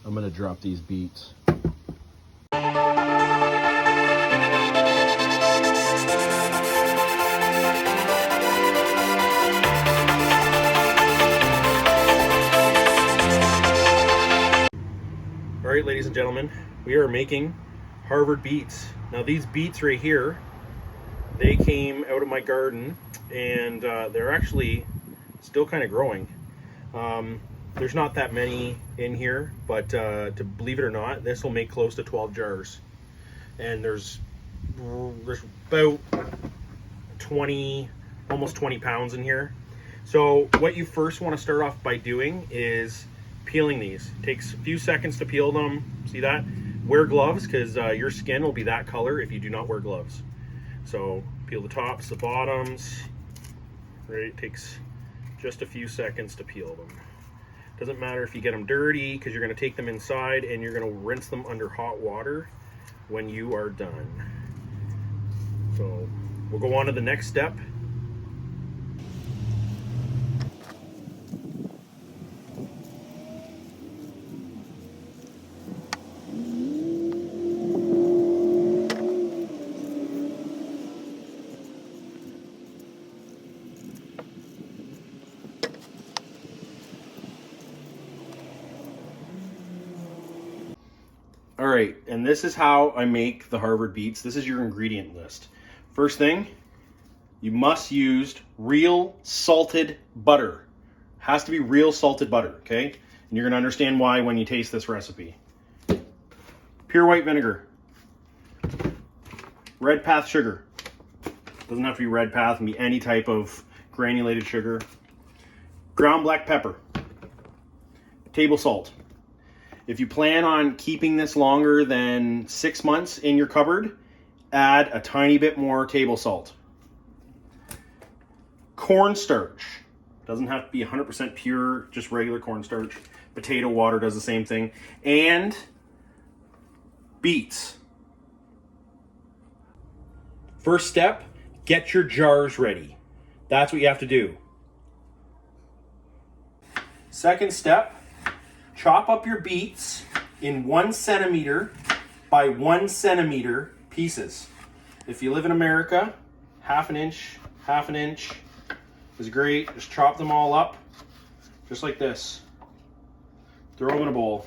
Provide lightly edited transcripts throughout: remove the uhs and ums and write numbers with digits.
I'm gonna drop these beets. All right, ladies and gentlemen, we are making Harvard beets. Now these beets right here, they came out of my garden, and they're actually still kind of growing. There's not that many in here, but to believe it or not, this will make close to 12 jars. And there's about 20, almost 20 pounds in here. So what you first want to start off by doing is peeling these. It takes a few seconds to peel them. See that? Wear gloves, because your skin will be that color if you do not wear gloves. So peel the tops, the bottoms. Right, it takes just a few seconds to peel them. Doesn't matter if you get them dirty, because you're going to take them inside and you're going to rinse them under hot water when you are done. So we'll go on to the next step. All right, and this is how I make the Harvard beets. This is your ingredient list. First thing, you must use real salted butter. Has to be real salted butter, okay? And you're gonna understand why when you taste this recipe. Pure white vinegar. Red path sugar. Doesn't have to be red path, it can be any type of granulated sugar. Ground black pepper. Table salt. If you plan on keeping this longer than 6 months in your cupboard, add a tiny bit more table salt. Cornstarch. Doesn't have to be 100% pure, just regular cornstarch. Potato water does the same thing. And beets. First step, get your jars ready. That's what you have to do. Second step, chop up your beets in 1 centimeter by 1 centimeter pieces. If you live in America, half an inch is great. Just chop them all up, just like this. Throw them in a bowl.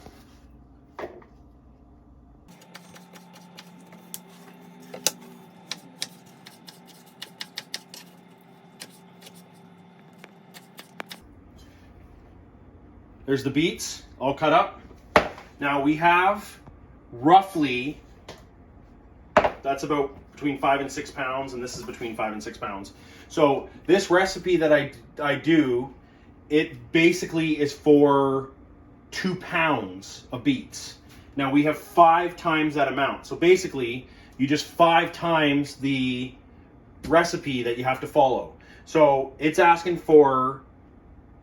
There's the beets all cut up. Now we have roughly, that's about between 5 and 6 pounds, and this is between 5 and 6 pounds. So this recipe that I do, it basically is for 2 pounds of beets. Now we have 5 times that amount. So basically you just 5 times the recipe that you have to follow. So it's asking for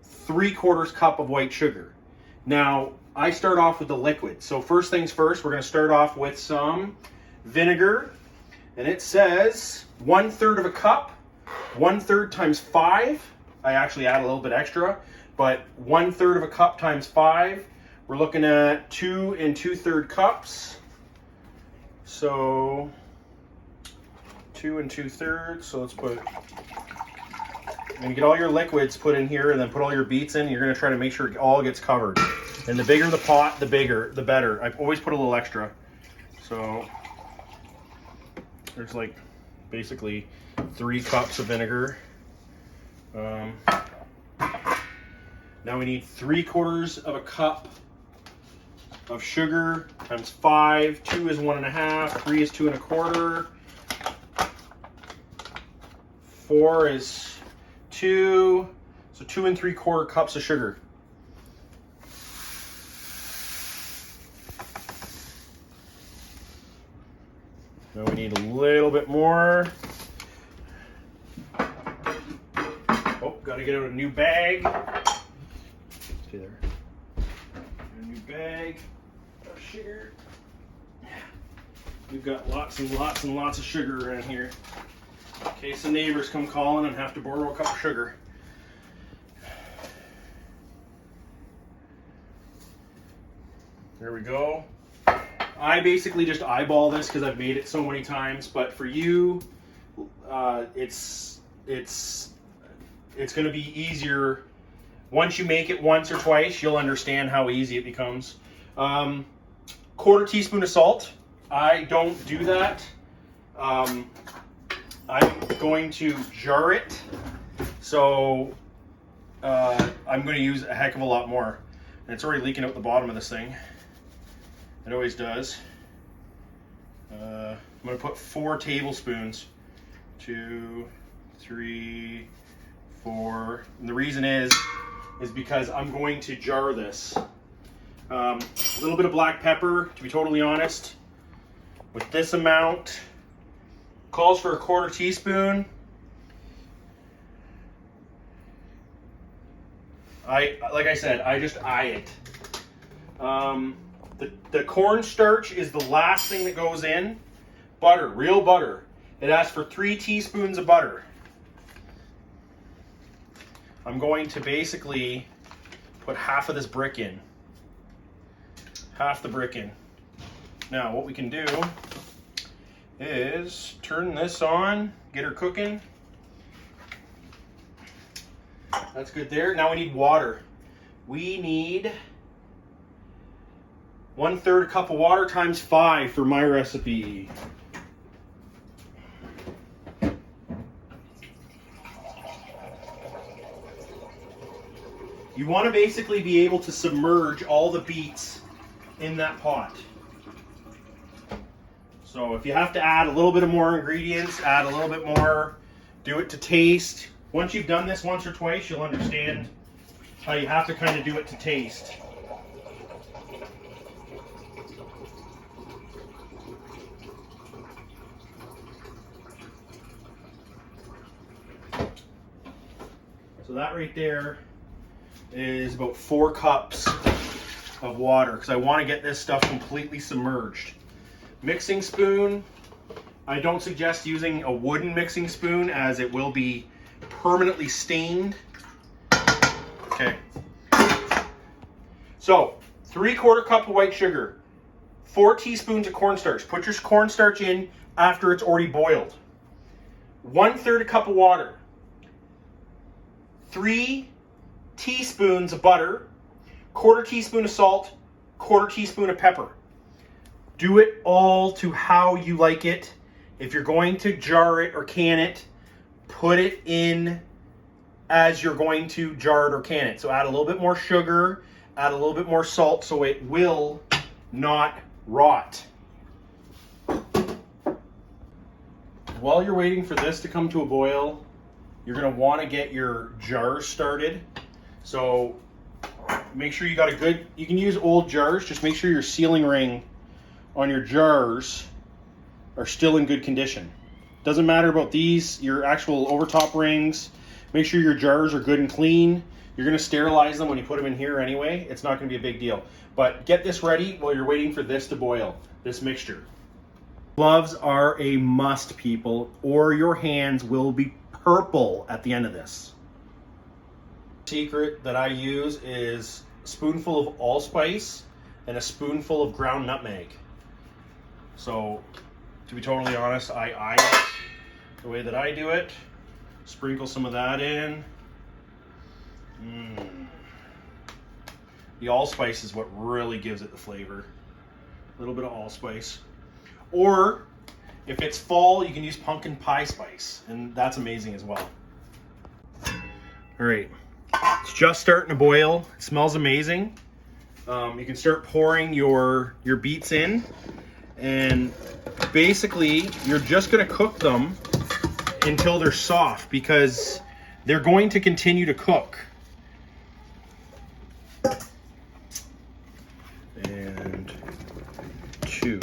3/4 cup of white sugar. Now, I start off with the liquid. So first things first, we're gonna start off with some vinegar. And it says 1/3 of a cup, 1/3 times 5. I actually add a little bit extra, but 1/3 of a cup times 5. We're looking at 2 2/3 cups. So 2 2/3, so let's put, and you get all your liquids put in here and then put all your beets in. You're going to try to make sure it all gets covered. And the bigger the pot, the better. I always put a little extra. So there's like basically 3 cups of vinegar. Now we need 3/4 of a cup of sugar times 5. 2 is 1 1/2. 3 is 2 1/4. 4 is 2, so 2 3/4 cups of sugar. Now we need a little bit more. Oh, gotta get out a new bag. Stay there. A new bag of sugar. We've got lots and lots and lots of sugar around here, in case the neighbors come calling and have to borrow a cup of sugar. There we go. I basically just eyeball this because I've made it so many times, but for you, it's going to be easier. Once you make it once or twice, you'll understand how easy it becomes. Quarter teaspoon of salt. I don't do that. I'm going to jar it, so I'm going to use a heck of a lot more. And it's already leaking out the bottom of this thing. It always does. I'm going to put 4 tablespoons. 2, 3, 4. And the reason is because I'm going to jar this. A little bit of black pepper, to be totally honest. With this amount, calls for a quarter teaspoon. Like I said, I just eye it. The cornstarch is the last thing that goes in. Butter, real butter. It asks for 3 teaspoons of butter. I'm going to basically put half of this brick in. Half the brick in. Now what we can do is turn this on, get her cooking. That's good there. Now we need water. We need 1/3 cup of water times 5 for my recipe. You want to basically be able to submerge all the beets in that pot. So if you have to add a little bit of more ingredients, add a little bit more, do it to taste. Once you've done this once or twice, you'll understand how you have to kind of do it to taste. So that right there is about 4 cups of water because I want to get this stuff completely submerged. Mixing spoon, I don't suggest using a wooden mixing spoon as it will be permanently stained. Okay. So 3/4 cup of white sugar, 4 teaspoons of cornstarch. Put your cornstarch in after it's already boiled. 1/3 cup of water. 3 teaspoons of butter, 1/4 teaspoon of salt, 1/4 teaspoon of pepper. Do it all to how you like it. If you're going to jar it or can it, put it in as you're going to jar it or can it. So add a little bit more sugar, add a little bit more salt so it will not rot. While you're waiting for this to come to a boil, you're going to want to get your jars started. So make sure you got a good, you can use old jars, just make sure your sealing ring on your jars are still in good condition. Doesn't matter about these, your actual overtop rings. Make sure your jars are good and clean. You're going to sterilize them when you put them in here anyway. It's not going to be a big deal. But get this ready while you're waiting for this to boil, this mixture. Gloves are a must, people, or your hands will be purple at the end of this. Secret that I use is a spoonful of allspice and a spoonful of ground nutmeg. So, to be totally honest, I eye it the way that I do it. Sprinkle some of that in. The allspice is what really gives it the flavor. A little bit of allspice. Or, if it's fall, you can use pumpkin pie spice, and that's amazing as well. All right, it's just starting to boil. It smells amazing. You can start pouring your beets in, and basically you're just going to cook them until they're soft because they're going to continue to cook. And 2.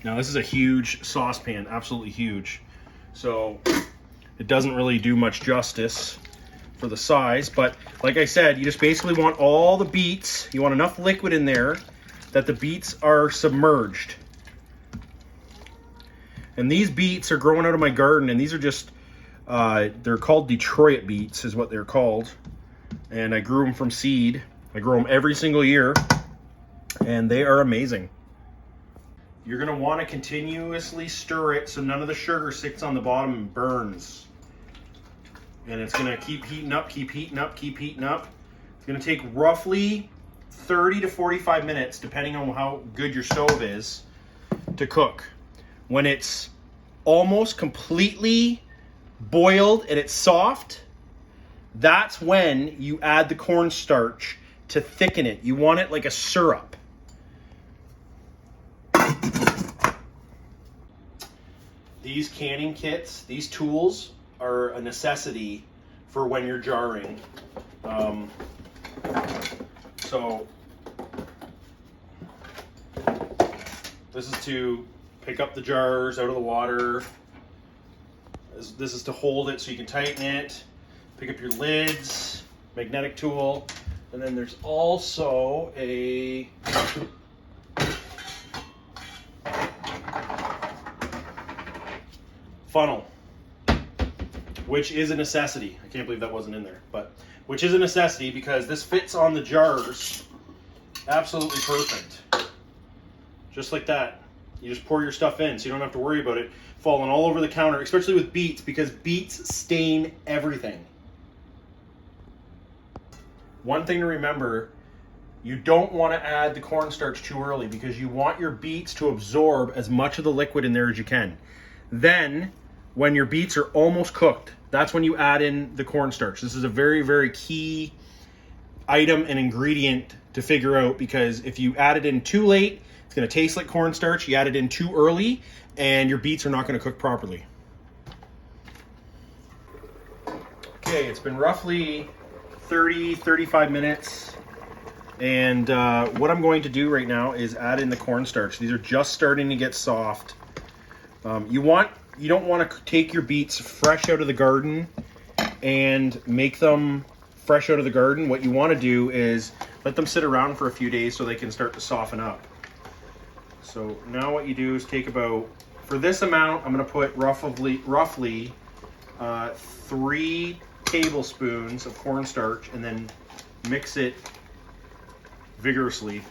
Now this is a huge saucepan, absolutely huge. So it doesn't really do much justice for the size, but like I said, you just basically want all the beets, you want enough liquid in there that the beets are submerged. And these beets are growing out of my garden, and these are just, they're called Detroit beets is what they're called. And I grew them from seed. I grow them every single year. and they are amazing. You're gonna wanna continuously stir it so none of the sugar sits on the bottom and burns. And it's gonna keep heating up, keep heating up, keep heating up. It's gonna take roughly 30 to 45 minutes, depending on how good your stove is, to cook. When it's almost completely boiled and it's soft, that's when you add the cornstarch to thicken it. You want it like a syrup. These canning kits, these tools are a necessity for when you're jarring. So this is to pick up the jars out of the water. This is to hold it so you can tighten it. Pick up your lids, magnetic tool. And then there's also a funnel, which is a necessity. I can't believe that wasn't in there, but which is a necessity because this fits on the jars absolutely perfect. Just like that. You just pour your stuff in so you don't have to worry about it falling all over the counter, especially with beets, because beets stain everything. One thing to remember, you don't want to add the cornstarch too early because you want your beets to absorb as much of the liquid in there as you can. Then, when your beets are almost cooked, that's when you add in the cornstarch. This is a very, very key item and ingredient to figure out, because if you add it in too late, it's going to taste like cornstarch. You add it in too early, and your beets are not going to cook properly. Okay, it's been roughly 30-35 minutes, and what I'm going to do right now is add in the cornstarch. These are just starting to get soft. You don't want to take your beets fresh out of the garden and make them fresh out of the garden. What you want to do is let them sit around for a few days so they can start to soften up. So now what you do is take about, for this amount, I'm going to put roughly 3 tablespoons of cornstarch, and then mix it vigorously.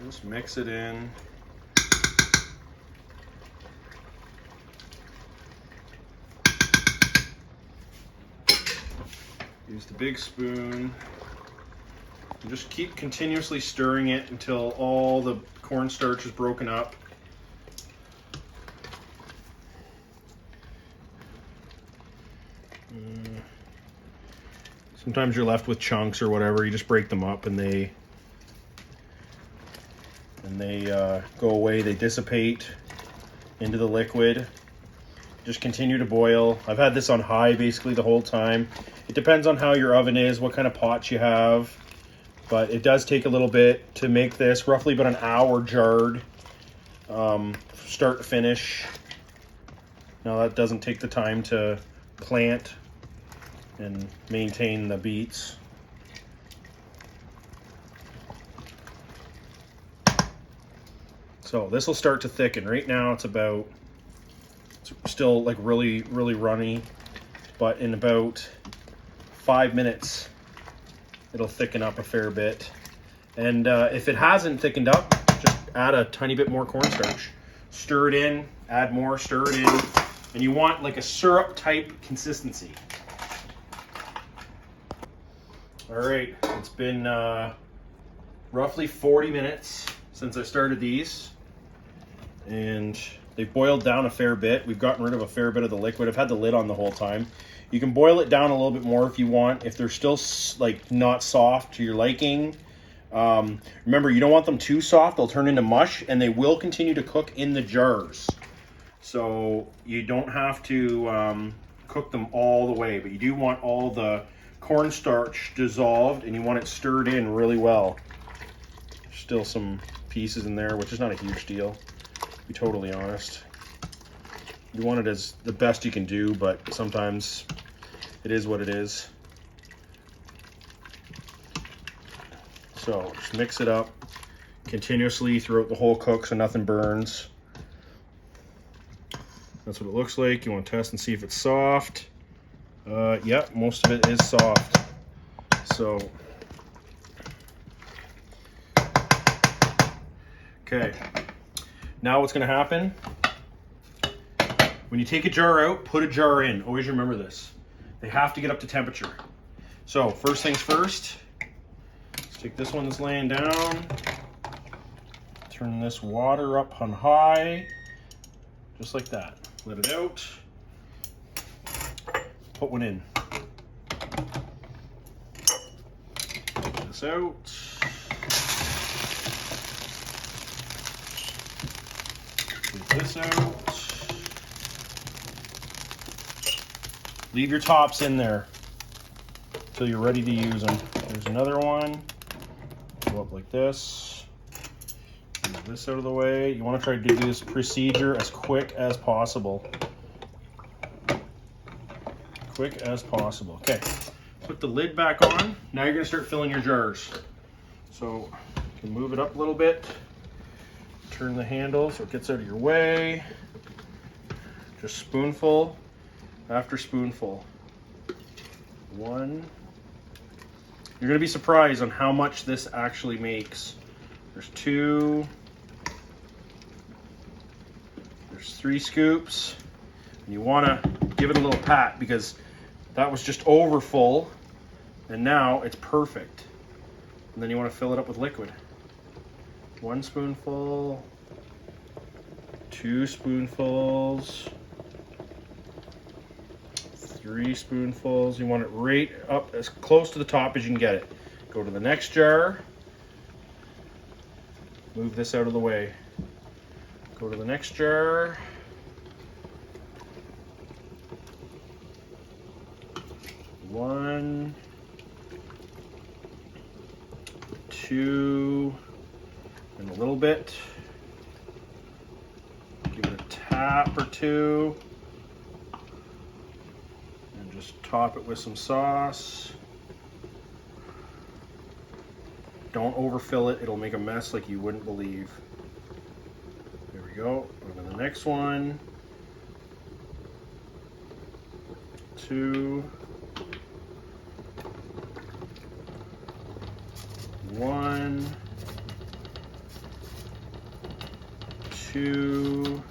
Just mix it in. Use the big spoon. And just keep continuously stirring it until all the cornstarch is broken up. Sometimes you're left with chunks or whatever. You just break them up and they go away. They dissipate into the liquid. Just continue to boil. I've had this on high basically the whole time. It depends on how your oven is, what kind of pot you have, but it does take a little bit to make this. Roughly about an hour jarred, start to finish. Now that doesn't take the time to plant and maintain the beets. So this will start to thicken. Right now it's still like really runny, but in about 5 minutes it'll thicken up a fair bit. And if it hasn't thickened up, just add a tiny bit more cornstarch. Stir it in, add more, stir it in, and you want like a syrup type consistency. All right, it's been roughly 40 minutes since I started these, and they've boiled down a fair bit. We've gotten rid of a fair bit of the liquid. I've had the lid on the whole time. You can boil it down a little bit more if you want. If they're still like not soft to your liking, remember, you don't want them too soft. They'll turn into mush, and they will continue to cook in the jars. So you don't have to cook them all the way, but you do want all the cornstarch dissolved, and you want it stirred in really well. Still some pieces in there, which is not a huge deal, to be totally honest. You want it as the best you can do, but sometimes it is what it is. So just mix it up continuously throughout the whole cook so nothing burns. That's what it looks like. You want to test and see if it's soft. Yeah, most of it is soft. So, okay. Now what's gonna happen, when you take a jar out, put a jar in. Always remember this. They have to get up to temperature. So first things first, let's take this one that's laying down, turn this water up on high, just like that. Let it out, put one in. Take this out. Take this out. Leave your tops in there until you're ready to use them. There's another one. Go up like this. Move this out of the way. You want to try to do this procedure as quick as possible. Quick as possible. Okay, put the lid back on. Now you're going to start filling your jars. So you can move it up a little bit. Turn the handle so it gets out of your way. Just spoonful after spoonful. One. You're going to be surprised on how much this actually makes. There's 2. There's 3 scoops. And you want to give it a little pat because that was just over full. And now it's perfect. And then you want to fill it up with liquid. 1 spoonful. 2 spoonfuls. 3 spoonfuls. You want it right up as close to the top as you can get it. Go to the next jar. Move this out of the way. Go to the next jar. One, 2, and a little bit. Give it a tap or 2. Just top it with some sauce. Don't overfill it. It'll make a mess like you wouldn't believe. There we go. Go to the next one. 2. 1. 2.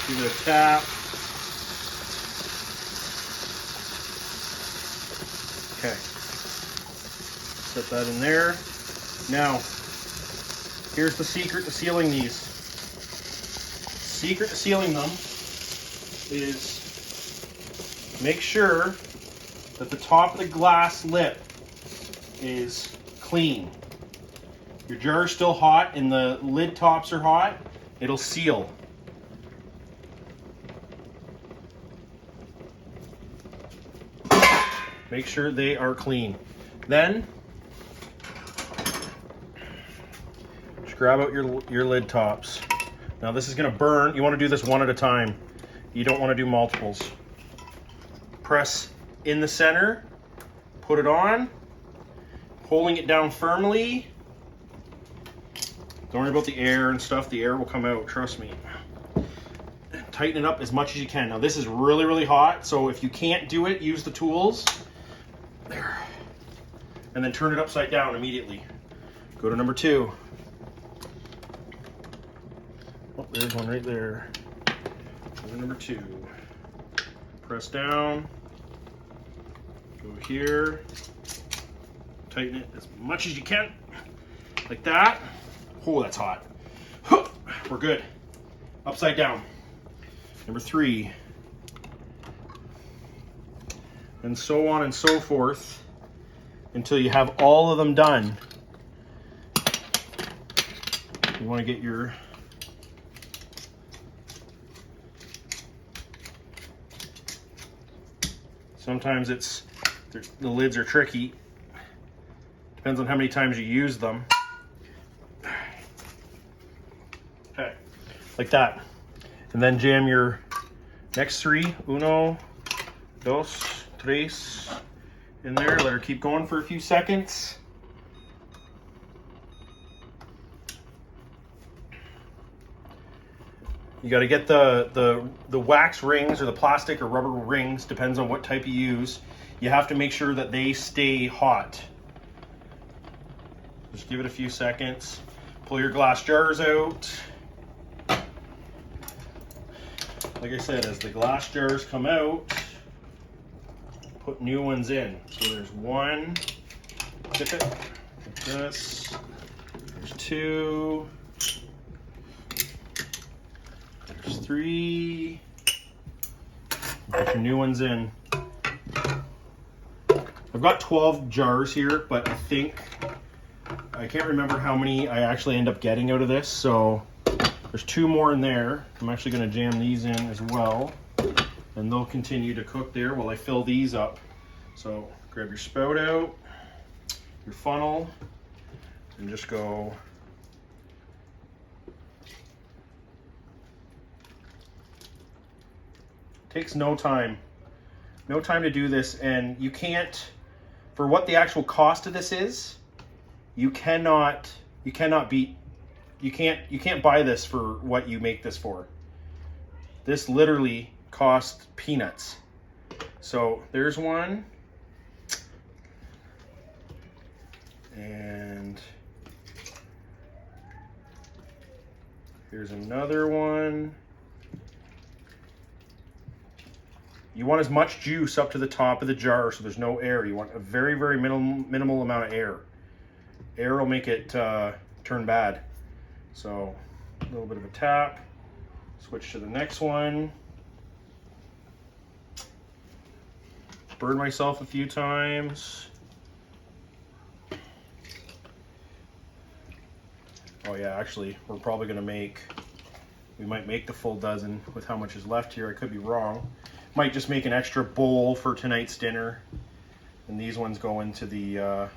Give it a tap. Okay. Set that in there. Now, here's the secret to sealing these. Secret to sealing them is make sure that the top of the glass lip is clean. Your jar is still hot and the lid tops are hot, it'll seal. Make sure they are clean. Then, just grab out your lid tops. Now this is gonna burn. You wanna do this one at a time. You don't wanna do multiples. Press in the center, put it on, holding it down firmly. Don't worry about the air and stuff. The air will come out, trust me. Tighten it up as much as you can. Now this is really, really hot, so if you can't do it, use the tools. There. And then turn it upside down immediately. Go to number 2. Oh, there's one right there. Go to number 2. Press down. Go here. Tighten it as much as you can. Like that. Oh, that's hot. We're good. Upside down. Number 3. And so on and so forth until you have all of them done. You want to get your sometimes the lids are tricky. Depends on how many times you use them. Okay, like that. And then jam your Next three, uno, dos, tres, in there. Let her keep going for a few seconds. You got to get the wax rings or the plastic or rubber rings, depends on what type you use. You have to make sure that they stay hot. Just give it a few seconds. Pull your glass jars out. Like I said, as the glass jars come out, put new ones in. So there's one, tip it like this. There's two. There's three. Put your new ones in. I've got 12 jars here, but I can't remember how many I actually end up getting out of this, so there's two more in there. I'm actually going to jam these in as well, and they'll continue to cook there while I fill these up. So grab your spout out, your funnel, and just go takes no time to do this, and you can't, for what the actual cost of this is, you can't buy this for what you make this for. This literally costs peanuts. So there's one, and here's another one. You want as much juice up to the top of the jar so there's no air. You want a very, very minimal amount of air. Air will make it turn bad. So a little bit of a tap. Switch to the next one. Burn myself a few times. Oh yeah, actually, we're probably gonna we might make the full dozen with how much is left here. I could be wrong. Might just make an extra bowl for tonight's dinner, and these ones go into the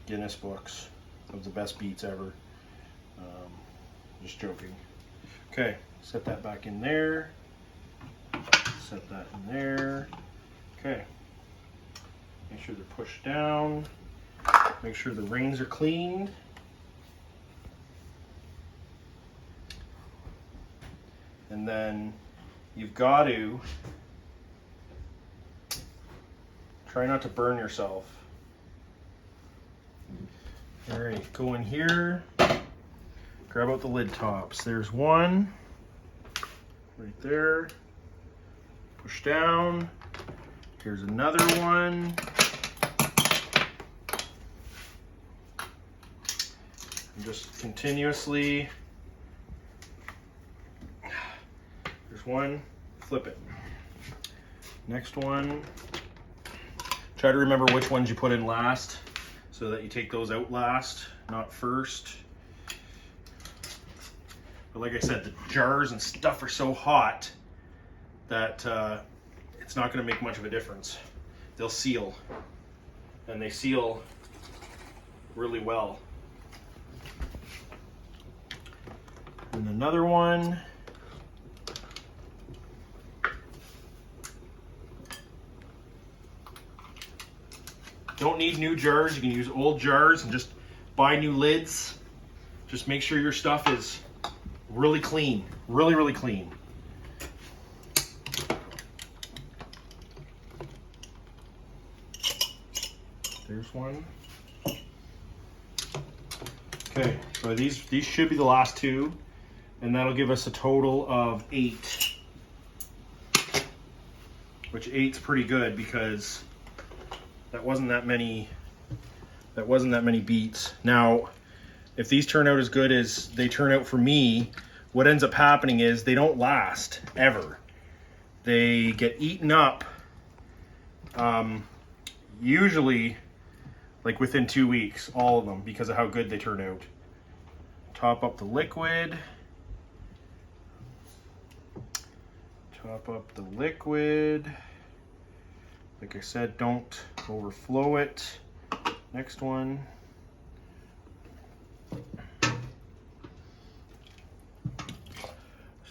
Guinness books of the best beets ever. Just joking. Okay, set that back in there. Set that in there. Okay. Make sure they're pushed down. Make sure the rings are cleaned. And then you've got to try not to burn yourself. All right, go in here, grab out the lid tops. There's one right there. Push down. Here's another one. And just continuously. There's one, flip it. Next one. Try to remember which ones you put in last so that you take those out last, not first. But like I said, the jars and stuff are so hot that it's not going to make much of a difference. They'll seal, and they seal really well. And another one. Don't need new jars. You can use old jars and just buy new lids. Just make sure your stuff is really clean, really clean. There's one. Okay, so these should be the last two, and that'll give us a total of 8. Which 8's pretty good because that wasn't that many beets. Now, if these turn out as good as they turn out for me, what ends up happening is they don't last ever. They get eaten up usually like within 2 weeks, all of them, because of how good they turn out. Top up the liquid. Top up the liquid. Like I said, don't overflow it. Next one.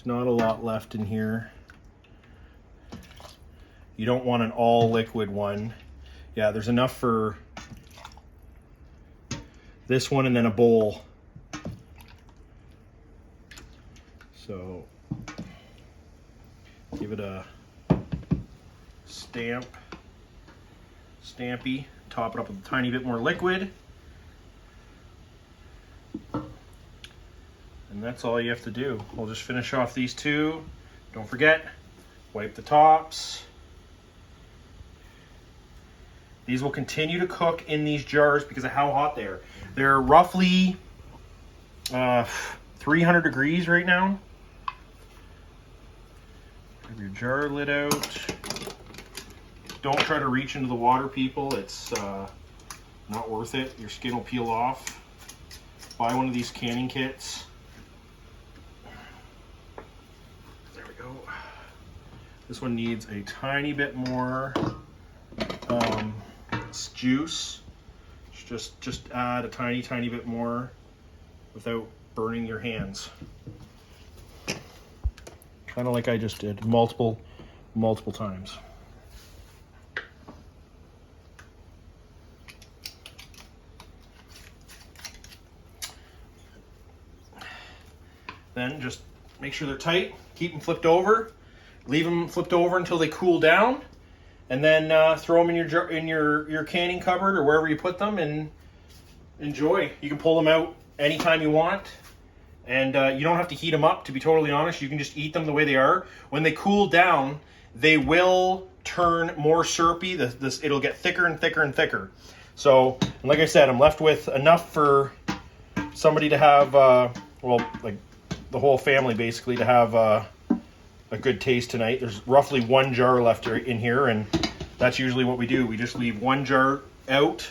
There's not a lot left in here. You don't want an all liquid one. Yeah, there's enough for this one and then a bowl. So give it a stampy, top it up with a tiny bit more liquid. And that's all you have to do. We'll just finish off these two. Don't forget, wipe the tops. These will continue to cook in these jars because of how hot they are. They're roughly 300 degrees right now. Have your jar lid out. Don't try to reach into the water, people. It's not worth it. Your skin will peel off. Buy one of these canning kits. There we go. This one needs a tiny bit more juice. Just add a tiny bit more without burning your hands. Kind of like I just did, multiple times. Then just make sure they're tight, keep them flipped over, leave them flipped over until they cool down, and then throw them in your canning cupboard or wherever you put them and enjoy. You can pull them out anytime you want, and you don't have to heat them up, to be totally honest. You can just eat them the way they are. When they cool down, they will turn more syrupy. It'll get thicker and thicker and thicker. So, like I said, I'm left with enough for somebody to have, well, like the whole family basically, to have a good taste tonight. There's roughly 1 jar left in here, and that's usually what we do. We just leave 1 jar out,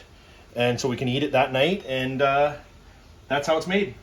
and so we can eat it that night, and that's how it's made.